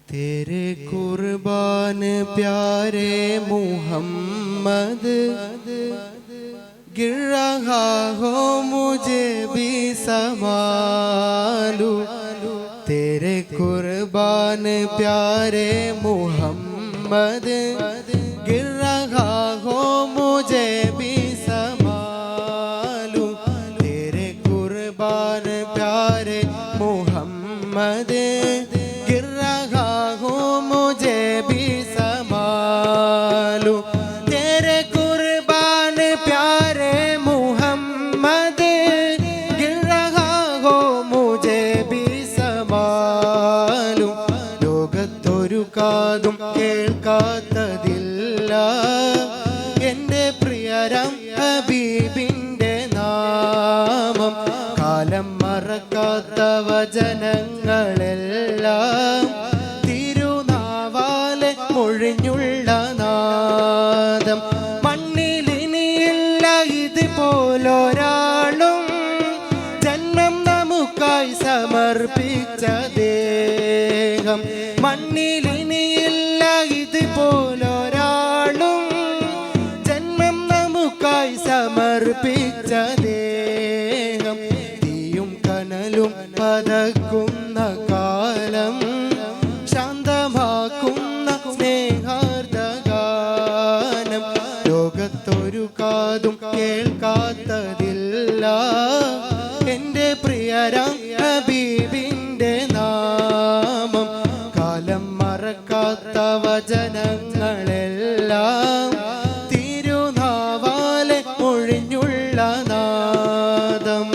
तेरे कुर्बान प्यारे मुहम्मद, गिर रहा हो मुझे भी संभालू। तेरे कुर्बान प्यारे मुहम्मद, गिर रहा हो मुझे भी संभालू। तेरे कुर्बान प्यारे मुहम्मद, गिर रहा हो मुझे भी संभालू। तेरे कुर्बान प्यारे मुहम्मद, गिर रहा हो मुझे भी संभालू। ലോകത്തൊരു കാതും കേൾക്കാത്തതില്ല എൻ്റെ പ്രിയരം ഹബീബിൻ്റെ നാമം. കാലം മറക്കാത്ത വചനങ്ങളെല്ലാം തിരുനാവാലെ മൊഴിഞ്ഞുള്ള നാദം. മണ്ണിലിനിയില്ല ഇതുപോലൊരാളും, ജന്മം നമുക്കായി സമർപ്പിച്ച ദേഹം. മണ്ണിലിനിയില്ല ഇതുപോലൊരാളും, ജന്മം നമുക്കായി സമർപ്പിച്ച ദേഹം. തീയും കനലും പതക്കുന്ന കാലം, ശാന്തമാക്കുന്ന സ്നേഹാർദ്ദഗാനം. ലോകത്തൊരു കാതും കേൾക്കാത്തതില്ല എൻ്റെ പ്രിയരം ഹബീബിൻ്റെ നാമം. കാലം മറക്കാത്ത വചനങ്ങളെല്ലാം തിരുനാവാലെ മൊഴിഞ്ഞുള്ള നാദം.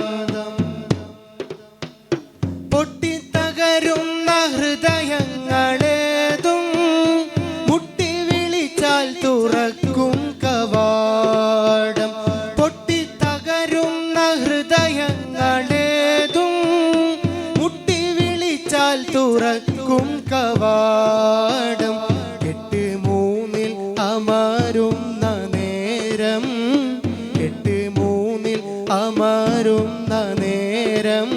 പൊട്ടിത്തകരുന്ന ഹൃദയങ്ങളേതും മുട്ടി വിളിച്ചാൽ തുറക്കും കവാടം. പൊട്ടിത്തകരുന്ന ഹൃദയങ്ങളേതും മുട്ടി വിളിച്ചാൽ തുറക്കും കവാടം. 8-3 അമരുന്ന നേരം, 8-3 അമരുന്ന നേരം,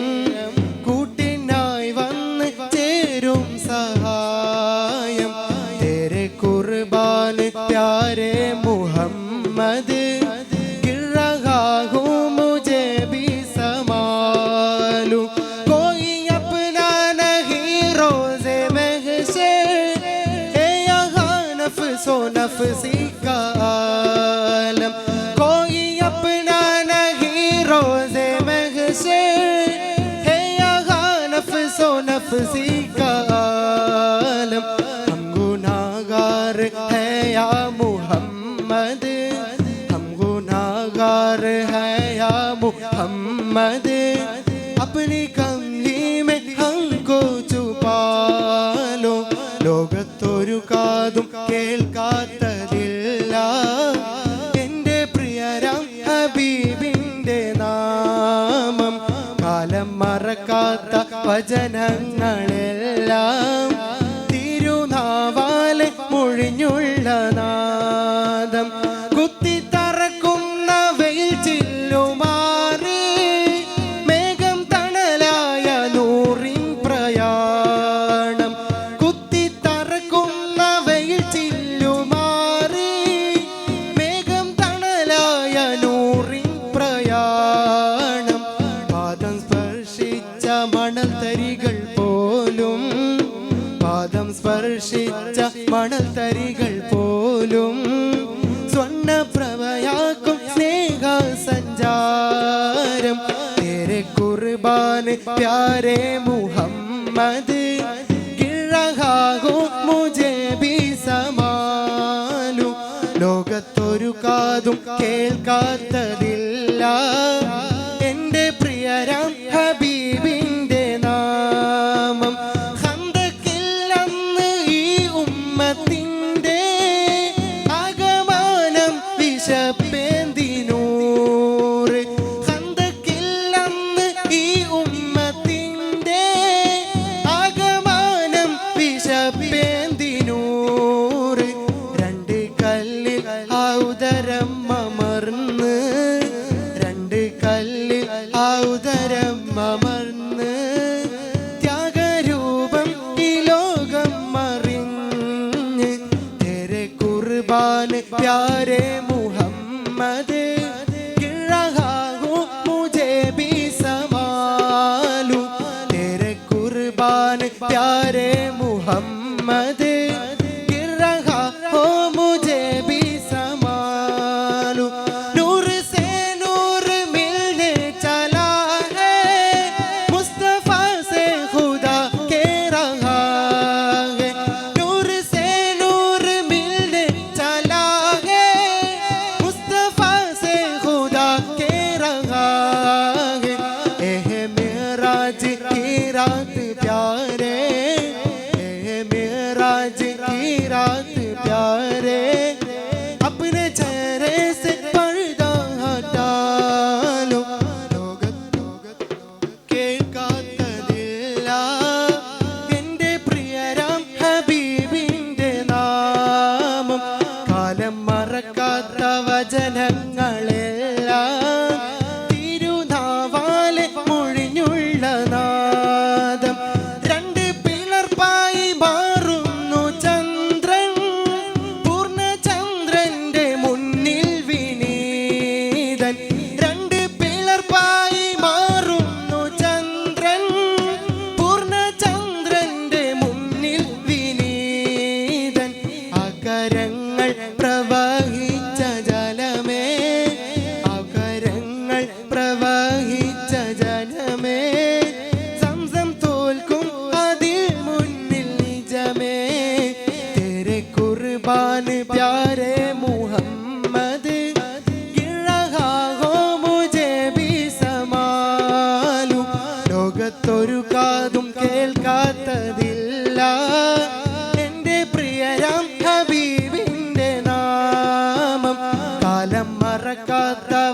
കൂട്ടിനായി വന്ന് ചേരും സഹായം. തേരെ കുർബാൻ പ്യാരെ മുഹമ്മദ്, गिर रहा हूँ मुझे भी संभालू। कोई अपना नहीं रोज़े महशर, है यहाँ नफ्सो नफ्सी का आलम. कोई अपना नहीं रोज़े महशर, है यहाँ नफ्सो नफ्सी का आलम. हम गुनाहगार है या मुहम्मद, हम गुनाहगार है या मुहम्मद. अपनी कमली में हमको छुपा लो. ലോകത്തൊരു കാതും കേൾക്കാത്തതില്ല എൻ്റെ പ്രിയരം ഹബീബിൻ്റെ നാമം. കാലം മറക്കാത്ത വചനങ്ങളെല്ലാം തിരുനാവാലെ മൊഴിഞ്ഞുള്ള നാദം. കുത്തിത്തറക്കുന്ന വെയിൽ ചില്ലുമാറി, മേഘം തണലായ നൂറിൻ പ്രയാണം. കുത്തിത്തറക്കുന്ന വെയിൽ ചില്ലുമാറി, മേഘം തണലായ നൂറിൻ പ്രയാണം. പാദം സ്പർശിച്ച മണൽ തരികൾ പോലും, പാദം സ്പർശിച്ച മണൽ തരികൾ പോലും സ്വർണ്ണപ്രഭയാക്കും സ്നേഹ സഞ്ചാരം. തേരെ കുർബാൻ പ്യാരെ മുഹമ്മദ്, गिर रहा हो मुझे भी संभालू. ലോകത്തൊരു കാതും കേൾക്കാത്തതില്ല എൻ്റെ പ്രിയരം ഹബീബിൻ്റെ നാമം. ഖന്തക്കില്ലന്ന് ഈ ഉമ്മത്തിൻ്റെ ആഗമനം വിശപ്പേന്തിനൂറ്. ഖന്തക്കില്ലന്ന് ഈ ഉമ്മത്തിൻ്റെ ആഗമനം വിശപ്പേന്തിനൂറ്. 2 കല്ലിൽ ഔദരം അമർന്ന്, 2 കല്ലിൽ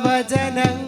വചന